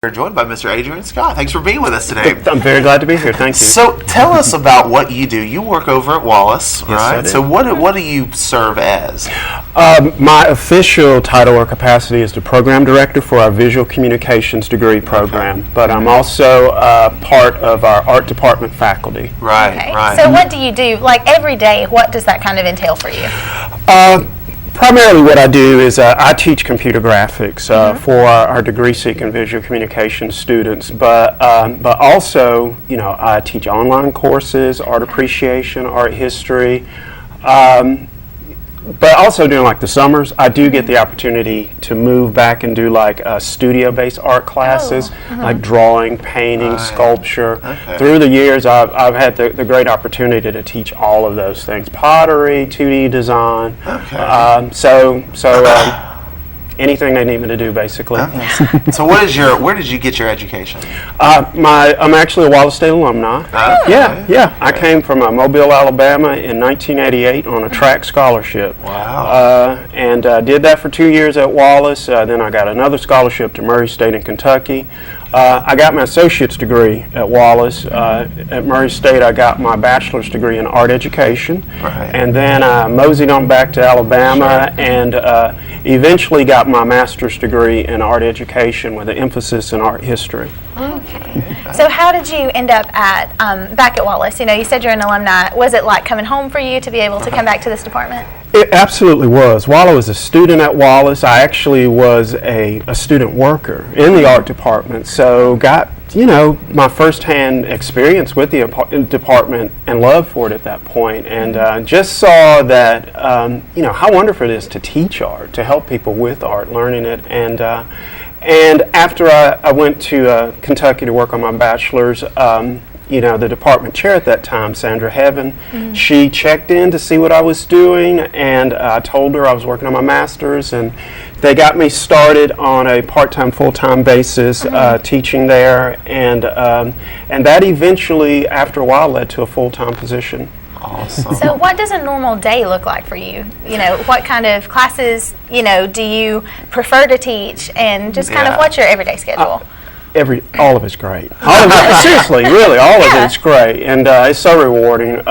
We're joined by Mr. Adrian Scott. Thanks for being with us today. I'm very glad to be here. Thank you. So tell us about what you do. You work over at Wallace, Yes, right? I do. So what do you serve as? My official title or capacity is the program director for our visual communications degree program, but I'm also part of our art department faculty. Right, Okay. right. So what do you do, like every day, what does that kind of entail for you? Primarily what I do is I teach computer graphics for our degree-seeking visual communication students, but also, you know, I teach online courses, art appreciation, art history, but also during like the summers, I do get the opportunity to move back and do like studio-based art classes, like drawing, painting, sculpture. Okay. Through the years, I've had the great opportunity to teach all of those things: pottery, 2D design. Okay. Anything they need me to do, basically. So where did you get your education? I'm actually a Wallace State alumni. Yeah. I came from Mobile, Alabama in 1988 on a track scholarship. Wow. And did that for 2 years at Wallace. Then I got another scholarship to Murray State in Kentucky. I got my associate's degree at Wallace. At Murray State, I got my bachelor's degree in art education. Right. And then I moseyed on back to Alabama and eventually got my master's degree in art education with an emphasis in art history. Okay. So how did you end up at back at Wallace? You know, you said you're an alumni. Was it like coming home for you to be able to come back to this department? It absolutely was. While I was a student at Wallace, I actually was a student worker in the art department, so got, you know, my firsthand experience with the department and love for it at that point, and just saw that, you know, how wonderful it is to teach art, to help people with art, learning it, and after I went to Kentucky to work on my bachelor's, you know, the department chair at that time, Sandra Heaven, she checked in to see what I was doing, and I told her I was working on my master's, and they got me started on a part-time, full-time basis teaching there, and that eventually, after a while, led to a full-time position. Awesome. So what does a normal day look like for you? You know, what kind of classes, you know, do you prefer to teach, and just kind of what's your everyday schedule? All of it's great. All of it, seriously, really, all of it's great, and it's so rewarding.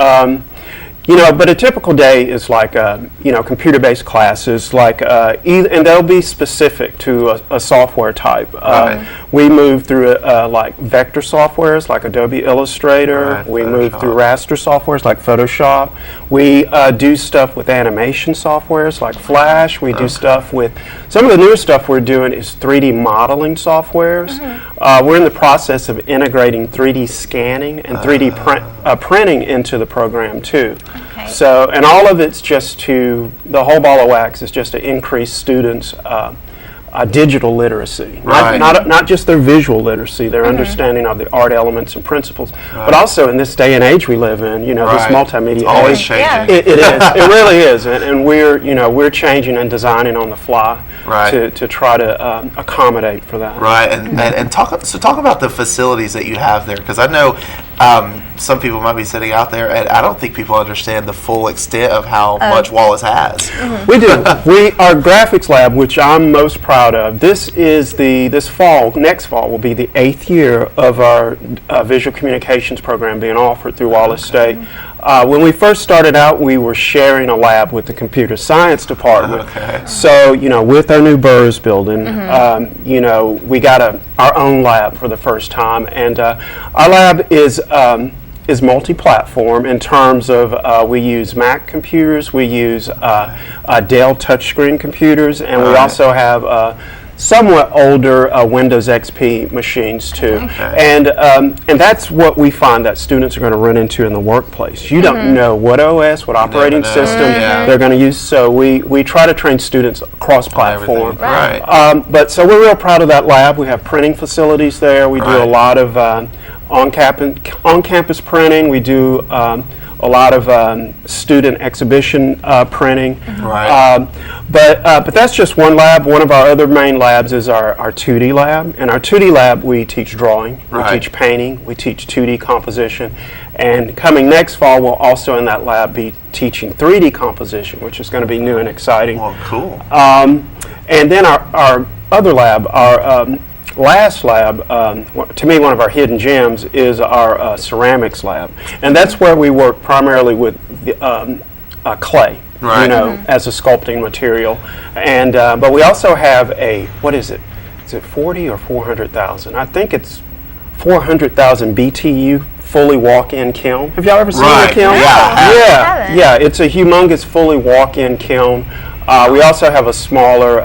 You know, but a typical day is like, you know, computer-based classes, like, and they'll be specific to a software type. Right. We move through like vector softwares like Adobe Illustrator. Right, we move through Photoshop. raster softwares like Photoshop. We do stuff with animation softwares like Flash. We do stuff with, some of the newer stuff we're doing is 3D modeling softwares. We're in the process of integrating 3D scanning and 3D printing into the program too. Okay. So, and all of it's just the whole ball of wax is just to increase students' digital literacy, Right. not just their visual literacy, their understanding of the art elements and principles, but also in this day and age we live in, you know, this Right. multimedia It's always age. changing. It is. It really is, and we're changing and designing on the fly Right. to try to accommodate for that. Right, and talk about the facilities that you have there, because I know some people might be sitting out there, and I don't think people understand the full extent of how much Wallace has. We do. Our graphics lab, which I'm most proud of, next fall will be the 8th year of our visual communications program being offered through Wallace State. When we first started out, we were sharing a lab with the computer science department. Okay. So, you know, with our new Burrs building, you know, we got our own lab for the first time, and our lab is multi-platform in terms of we use Mac computers, we use Dell touchscreen computers, and we also have somewhat older Windows XP machines too. Okay. And that's what we find that students are going to run into in the workplace. You don't know what OS, what operating know. system Yeah. they're going to use, so we try to train students cross-platform. Everything. Right. But so we're real proud of that lab. We have printing facilities there. We do a Right. lot of on-campus printing. We do a lot of student exhibition printing. Right. But that's just one lab. One of our other main labs is our 2D lab. In our 2D lab, we teach drawing, Right. we teach painting, we teach 2D composition. And coming next fall, we'll also in that lab be teaching 3D composition, which is going to be new and exciting. Well, cool. And then our other lab, our last lab, to me, one of our hidden gems is our ceramics lab, and that's where we work primarily with clay. Right. You know, as a sculpting material, and but we also have a, what is it? Is it 40 or 400,000? I think it's 400,000 BTU fully walk-in kiln. Have y'all ever seen a kiln? Yeah. It's a humongous fully walk-in kiln. We also have a smaller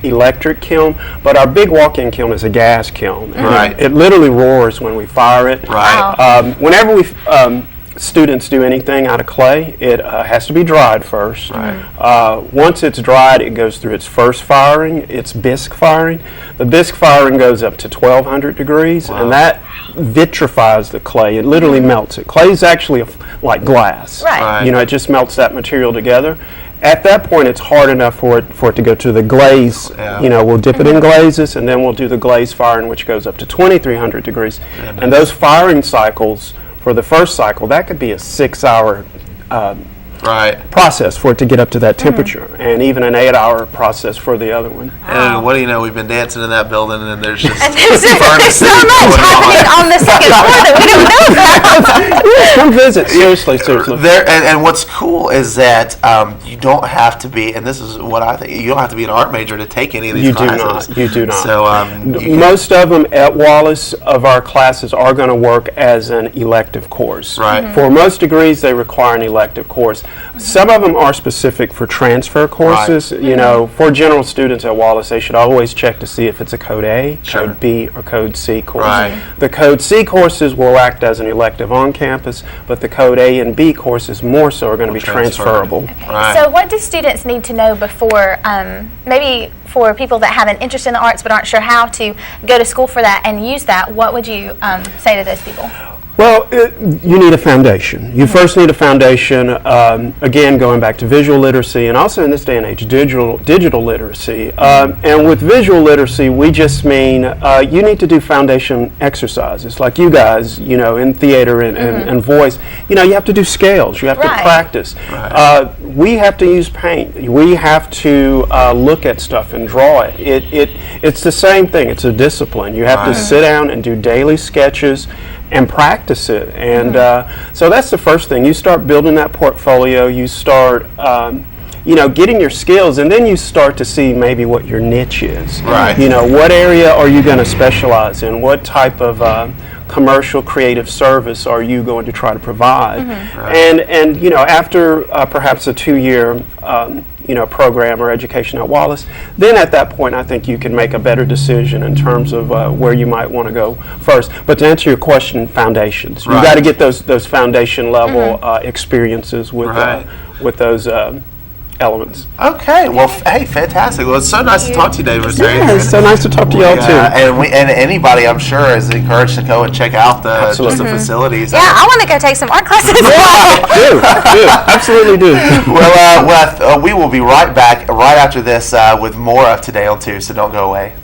electric kiln, but our big walk-in kiln is a gas kiln. And it literally roars when we fire it. Right. Whenever we students do anything out of clay, it has to be dried first. Right. Once it's dried, it goes through its first firing, its bisque firing. The bisque firing goes up to 1200 degrees, and that vitrifies the clay. It literally melts it. Clay is actually like glass. Right. You know, it just melts that material together. At that point, it's hard enough for it to go to the glaze. You know, we'll dip it in glazes, and then we'll do the glaze firing, which goes up to 2300 degrees. And those firing cycles, for the first cycle, that could be a 6-hour process for it to get up to that temperature, and even an 8-hour process for the other one. And what do you know? We've been dancing in that building, and there's just There's so much happening on the second floor that we don't know about. Yeah, come visit. Seriously. There, and what's cool is that you don't have to be, and this is what I think, you don't have to be an art major to take any of these classes. You do not. So most of them at Wallace of our classes are going to work as an elective course. Right. For most degrees, they require an elective course. Some of them are specific for transfer courses. You know, for general students at Wallace, they should always check to see if it's a Code A, Code B, or Code C course. The Code C courses will act as an elective on campus, but the Code A and B courses more so are going to be transferable. So what do students need to know before, maybe for people that have an interest in the arts but aren't sure how to go to school for that and use that, what would you say to those people? Well, you need a foundation. You first need a foundation, again, going back to visual literacy, and also in this day and age, digital literacy. And with visual literacy, we just mean you need to do foundation exercises, like you guys, you know, in theater and voice. You know, you have to do scales. You have to practice. We have to use paint. We have to look at stuff and draw it. It's the same thing. It's a discipline. You have to sit down and do daily sketches and practice it. And so that's the first thing. You start building that portfolio. You start, you know, getting your skills, and then you start to see maybe what your niche is. You know, what area are you going to specialize in? What type of commercial creative service are you going to try to provide? And you know, after perhaps a 2-year you know, program or education at Wallace, then at that point I think you can make a better decision in terms of where you might want to go first. But to answer your question, foundations. You got to get those foundation level experiences with those elements. Okay, well, hey, fantastic. Well, it's so nice to talk to you, David. Yeah, it's so nice to talk to y'all too. And anybody, I'm sure, is encouraged to go and check out the facilities. Yeah, I want to go take some art classes. do, absolutely do. Well, we will be right back right after this with more of Today on 2, so don't go away.